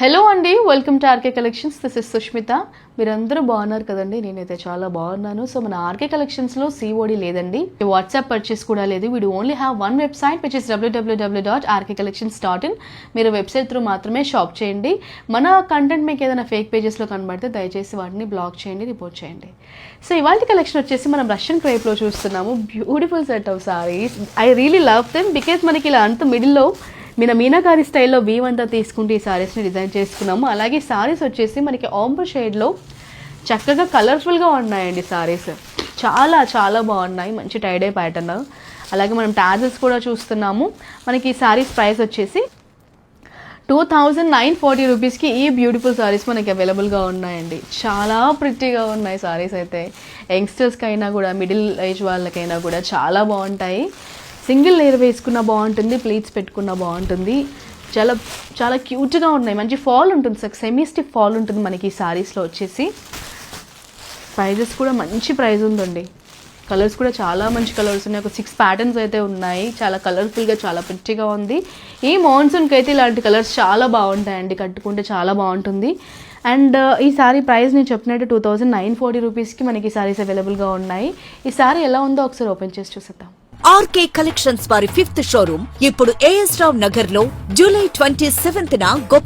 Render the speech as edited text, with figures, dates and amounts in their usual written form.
Hello అండి, welcome to RK collections. This is Sushmita. మీరందరూ బాగున్నారు కదండి? నేనైతే చాలా బాగున్నాను. సో మన ఆర్కే కలెక్షన్స్లో సిఓడి లేదండి, వాట్సాప్ పర్చేస్ కూడా లేదు. వీడు only have one website which is www.rkcollections.in. మీరు వెబ్సైట్ త్రూ మాత్రమే షాప్ చేయండి. మన కంటెంట్ మీకు ఏదైనా ఫేక్ పేజెస్లో కనబడితే దయచేసి వాటిని బ్లాక్ చేయండి, రిపోర్ట్ చేయండి. సో ఇవాళ కలెక్షన్ వచ్చేసి మనం రష్యన్ క్రేప్లో చూస్తున్నాము. Beautiful set of saris. I really love them because మనకి ఇలా అంత మిడిల్లో మీనాకారి స్టైల్లో వీవ్ అంతా తీసుకుంటూ ఈ సారీస్ని డిజైన్ చేసుకున్నాము. అలాగే సారీస్ వచ్చేసి మనకి ఆంబర్ షేడ్లో చక్కగా కలర్ఫుల్గా ఉన్నాయండి. సారీస్ చాలా చాలా బాగున్నాయి, మంచి టైడే ప్యాటర్న్. అలాగే మనం టాజల్స్ కూడా చూస్తున్నాము. మనకి ఈ సారీస్ ప్రైస్ వచ్చేసి 2940 రూపీస్కి ఈ బ్యూటిఫుల్ సారీస్ మనకి అవైలబుల్గా ఉన్నాయండి. చాలా ప్రిట్టిగా ఉన్నాయి సారీస్ అయితే. యంగ్స్టర్స్కి అయినా కూడా, మిడిల్ ఏజ్ వాళ్ళకైనా కూడా చాలా బాగుంటాయి. సింగిల్ లేయర్ వేసుకున్న బాగుంటుంది, ప్లీట్స్ పెట్టుకున్న బాగుంటుంది. చాలా చాలా క్యూట్గా ఉన్నాయి. మంచి ఫాల్ ఉంటుంది, సెమీ స్టిఫ్ ఫాల్ ఉంటుంది మనకి ఈ సారీస్లో వచ్చేసి. ప్రైజెస్ కూడా మంచి ప్రైస్ ఉందండి. కలర్స్ కూడా చాలా మంచి కలర్స్ ఉన్నాయి. ఒక 6 ప్యాటర్న్స్ అయితే ఉన్నాయి. చాలా కలర్ఫుల్గా, చాలా ప్రిట్టిగా ఉంది. ఈ మాన్సూన్కి అయితే ఇలాంటి కలర్స్ చాలా బాగుంటాయండి, కట్టుకుంటే చాలా బాగుంటుంది. అండ్ ఈ సారీ ప్రైస్ నేను చెప్పినట్టు 2940 రూపీస్కి మనకి ఈ సారీస్ అవైలబుల్గా ఉన్నాయి. ఈ సారీ ఎలా ఉందో ఒకసారి ఓపెన్ చేసి చూసేద్దాం. ఆర్కే కలెక్షన్స్ వారి 5th షోరూమ్ ఇప్పుడు ఏఎస్ రావు నగర్ లో జూలై 27న గొప్ప